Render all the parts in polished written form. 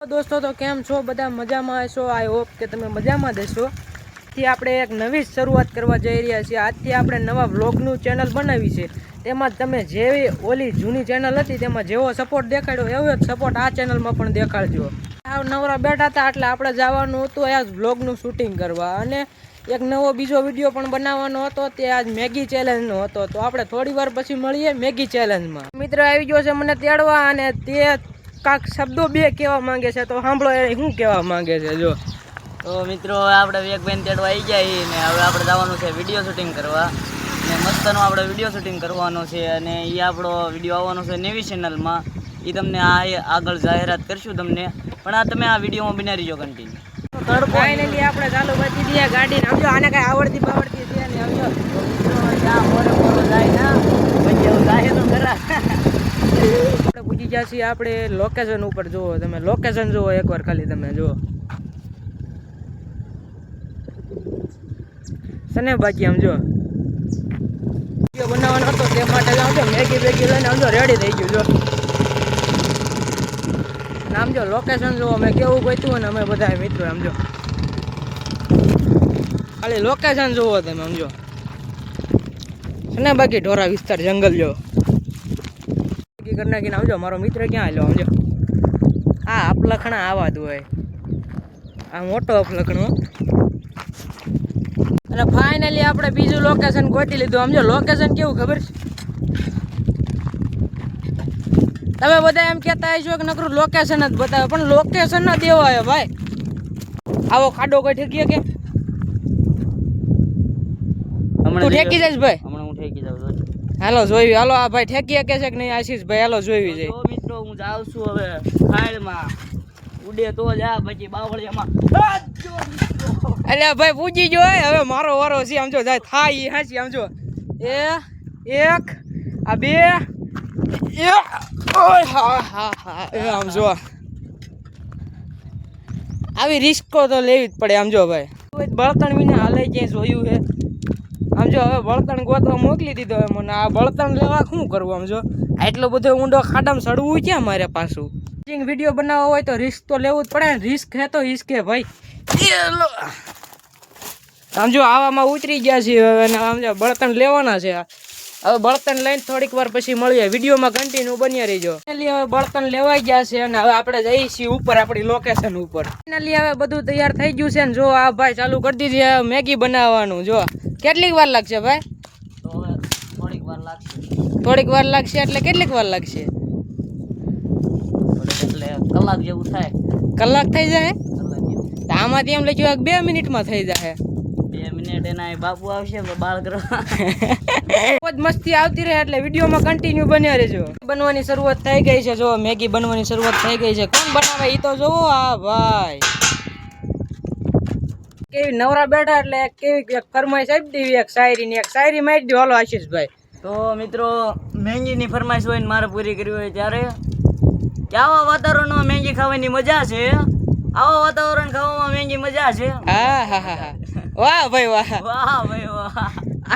दोस्तों तो केम छो बधा मजा में हशो। आई होप के तमे मजा में देशो। थी आपणे एक नवी शुरुआत करवा जई रह्या छीए। आजथी आपणे नवा व्लॉगनुं चेनल बनावी छे। तेमां तमे जेवी ओली जूनी चेनल हती तेमां जेवो सपोर्ट देखाड्यो एवो ज सपोर्ट आ चेनल में पण देखाडजो। आ नवरा बैठा था એટલે આપણે જવાનું હતું આજ વ્લોગનું શૂટિંગ કરવા અને એક નવો બીજો વિડિયો પણ બનાવવાનો હતો તે આજ મેગી ચેલેન્જનો હતો। તો આપણે થોડી વાર પછી મળીએ મેગી ચેલેન્જમાં। મિત્ર આવી ગયો છે મને તેડવા અને તે કાક શબ્દો બે કહેવા માંગે છે તો સાંભળો એ શું કહેવા માંગે છે। જો તો મિત્રો આપણે વેગબેન તેડવા આવી ગયા ને હવે આપણે જવાનું છે વિડીયો શૂટિંગ કરવા ને મસ્તનો આપણે વિડીયો શૂટિંગ કરવાનો છે અને એ આપણો વિડીયો આવવાનો છે નવી ચેનલમાં। એ તમને આગળ જાહેરાત કરશું તમને પણ આ તમે આ વિડીયોમાં બની રહીજો કન્ટિન્યુ। ફાઇનલી આપણે ચાલુ કરી દીધી ગાડી ને સમજો આને કઈ આવડતી બાવડતી છે ને સમજો ત્યાં મોરે મોરો જાય ના પછી એવું જાય તો ખરા। આપણે પૂછી ગયા છીએ આપણે લોકેશન ઉપર જુઓ તમે લોકેશન જુઓ એકવાર ખાલી તમે જુઓ સને બાકી આમ જો વિડીયો બનાવવાનો હતો તે માટે સમજો મેગી બેગી લઈને સમજો રેડી થઈ ગયું જો આમ જો લોકેશન જુઓ મેં કેવું ગોતું અને અમે બધા મિત્રો આમ જો ખાલી લોકેશન જુઓ તમે સમજો સને બાકી ઢોરા વિસ્તાર જંગલ જો करना कि नाम जो हमारो मित्र क्या आलो समझो आ अपलखणा आवा दो है आ मोटो अपलखणो અને ફાઇનલી આપણે બીજું લોકેશન ગોતી લીધું સમજો લોકેશન કેવું ખબર છે તમે બધા એમ કહેતા હશો કે નકરું લોકેશન જ બતાવે પણ લોકેશન ન દેવાય ભાઈ આવો ખાડો કોઈ ઠેકીએ કે હમણાં તું ઠેકી જઈશ ભાઈ હમણાં હું ઠેકી જાઉં છું। હાલો જોઈ હાલો આ ભાઈ ઠેકીએ કે છે કે નહીં આશીષ ભાઈ હાલો જોઈ જાય તો મિત્રો હું જાઉં છું હવે ખાડમાં ઉડે તો જા પછી બાવળિયામાં અલ્યા ભાઈ પૂજી જો હવે મારો વારો છે આમ જો જાય થાય ઈ હાચી આમ જો એ એક આ બે એ ઓય હા હા હા એ આમ જો આવી રિસ્કો તો લેવી જ પડે આમ જો ભાઈ બળતણ વિને હાલે ક્યાંય જોયું છે આમ જો હવે બળતણ ગોતવા મોકલી દીધો હવે મને આ બળતણ લેવા શું કરવું આમ જો આટલો બધો ઊંડો ખાડામાં ચડવું ક્યાં મારે પાછું વિડીયો બનાવવો હોય તો રિસ્ક તો લેવું જ પડે ને રિસ્ક હે તો હિસ્કે ભાઈ આમ જો આવામાં ઉતરી ગયા છીએ હવે આમ જો બળતણ લેવાના છે હવે બળતણ લઈને થોડીક વાર પછી મળીએ વિડીયોમાં કન્ટિન્યુ બન્યા રહીજો ફાઇનલી હવે બળતણ લેવાઈ ગયા છે અને હવે આપણે જઈએ છીએ ઉપર આપણી લોકેશન ઉપર ફાઇનલી હવે બધું તૈયાર થઈ ગયું છે ને જો આ ભાઈ ચાલુ કરી દીધી મેગી બનાવવાનું જો કેટલીક વાર લાગશે ભાઈ તો હવે થોડીક વાર લાગશે એટલે કેટલીક વાર લાગશે એટલે કલાક જેવું થાય કલાક થઈ જાય કલાક જેવું તો આમાંથી એમ લખ્યું 2 મિનિટમાં થઈ જાય 2 મિનિટ એના બાપુ આવશે બાળ કરવા બહુ જ મસ્તી આવતી રહે એટલે વિડીયોમાં કન્ટિન્યુ બન્યા રહેજો બનવાની શરૂઆત થઈ ગઈ છે જો મેગી બનવાની શરૂઆત થઈ ગઈ છે કોણ બનાવે એ તો જોવો આ ભાઈ કેવી નવરા બેઠા એટલે કેવી ફરમાઈશ આપી દેવી એક શાયરી મારી દો હાલો આશીષભાઈ તો મિત્રો મેંગીની ફરમાઈશ હોય ને મારે પૂરી કરવી હોય ત્યારે કે આવા વાતાવરણમાં મેંગી ખાવાની મજા છે આવા વાતાવરણ ખાવામાં મેંગી મજા છે હા હા હા વાહ ભાઈ વાહ વાહ ભાઈ વાહ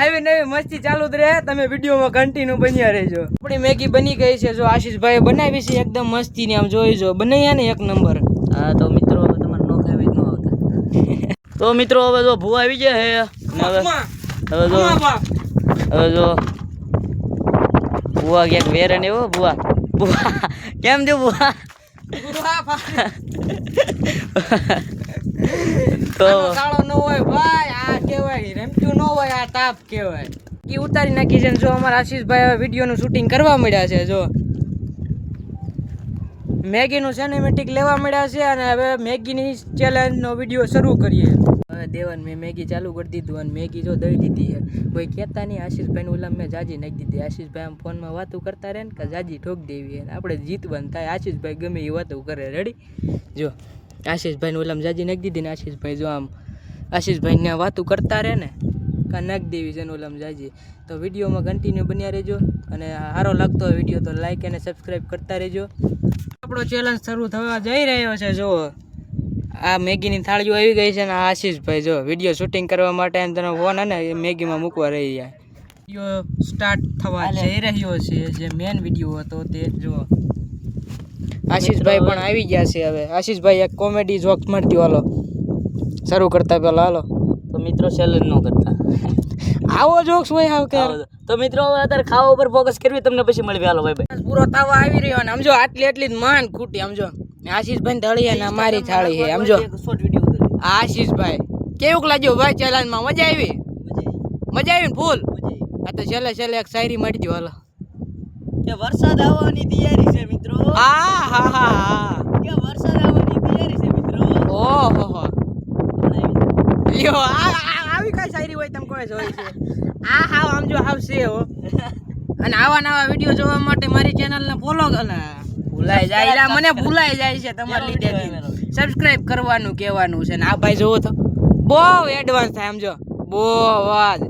આવી નવી મસ્તી ચાલુ જ રહે તમે વિડીયોમાં કન્ટિન્યુ બન્યા રહેજો આપણી મેગી બની ગઈ છે જો આશીષભાઈ બનાવી છે એકદમ મસ્તી ને આમ જોઈ જો બનાવ્યા ને એક નંબર હા તો મિત્રો તમારે નો ખાવી ન આવતા તો મિત્રો હવે જો ભૂ આવી ગયા છે હવે જો ભૂવા ક્યાંક વેરે ને એવો ભૂવા કેમ જો ભૂવા તો કાળો ન હોય ભાઈ આ કહેવાય રમતું ન હોય આ તાપ કહેવાય ઈ ઉતારી નાખી છે જો અમારા આશીષભાઈ હવે વિડીયોનું શૂટિંગ કરવા મળ્યા છે જો મેગીનું સિનેમેટિક લેવા મળ્યા છે અને હવે મેગીની ચેલેન્જનો વિડીયો શરૂ કરીએ હવે દેવન મેં મેગી ચાલુ કરી દીધું અને મેગી જો દઈ દીધી છે કોઈ કહેતા નહીં આશીષભાઈનું ઓલા મેં જાજી નાખી દીધી આશીષભાઈ આમ ફોનમાં વાતું કરતા રહે ને કે જાજી ઠોક દેવી અને આપણે જીતવાનું થાય આશીષભાઈ ગમે એ વાતું કરે રેડી જો આશીષભાઈને ઓલામાં જાજી નાખી દીધી ને આશીષભાઈ જો આમ આશીષભાઈને વાતું કરતા રહે ને કાં નાખી દેવી છે ને ઓલામાં જાજી તો વિડીયોમાં કન્ટિન્યુ બન્યા રહેજો અને સારો લાગતો હોય વિડીયો તો લાઈક અને સબસ્ક્રાઈબ કરતા રહેજો આપણો ચેલેન્જ શરૂ થવા જઈ રહ્યો છે જો આ મેગીની થાળીઓ આવી ગઈ છે ને આ આશીષભાઈ જો વિડીયો શૂટિંગ કરવા માટે તેનો ફોન હે ને એ મેગીમાં મૂકવા રહી જાય વિડીયો સ્ટાર્ટ થવા જઈ રહ્યો છે જે મેન વિડીયો હતો તે જો આશીષભાઈ પણ આવી ગયા છે હવે. આશીષભાઈ એક કોમેડી જોક્સ મારતી હાલો શરૂ કરતા પહેલા હાલો. તો મિત્રો ચેલેન્જ ન કરતા. આવો જોક્સ હોય હાવ કે તો મિત્રો હવે અત્યારે ખાવા ઉપર ફોકસ કરવી, તમને પછી મળવી. હાલો ભાઈ ભાઈ. પૂરો તાવો આવી રહ્યો ને સમજો આટલી એટલી જ માંડ ખૂટી સમજો. આશીષભાઈ ધળિયા ના મારી થાળી છે સમજો. શોર્ટ વિડીયો આશીષભાઈ કેવું લાગ્યું ભાઈ ચેલેન્જ માં? મજા આવી? મજા આવી ને ફૂલ? આ તો છેલ્લે છેલ્લે એક શાયરી મારી દો હાલો. કે વરસાદ આવવાની તૈયારી છે મિત્રો. હા હા હા કે વરસાદ આવવાની તૈયારી છે મિત્રો. ઓહો હો લ્યો આવી કઈ શાયરી હોય તમે કોઈ જોઈ છે? આ હાવ આમ જો હાવ છે હો. અને આવા નવા વિડીયો જોવા માટે મારી ચેનલ ને ફોલો કરો. ભૂલાઈ જાય મને ભૂલાઈ જાય છે તમારી લીધે. સબસ્ક્રાઇબ કરવાનું કહેવાનું છે ને આ ભાઈ જોવો તો બહુ એડવાન્સ થાય સમજો. બહુ જ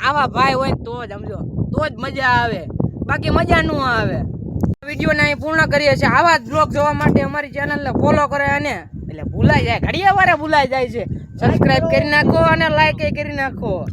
આવા ભાઈ હોય તો જ સમજો તો જ મજા આવે, બાકી મજા ન આવે. વિડીયોને અહીં પૂર્ણ કરીએ છીએ. આવા જ બ્લોગ જોવા માટે અમારી ચેનલને ફોલો કરે અને એટલે ભૂલાઈ જાય ઘડિયા વારે ભૂલાઈ જાય છે. સબસ્ક્રાઇબ કરી નાખો અને લાઈક કરી નાખો.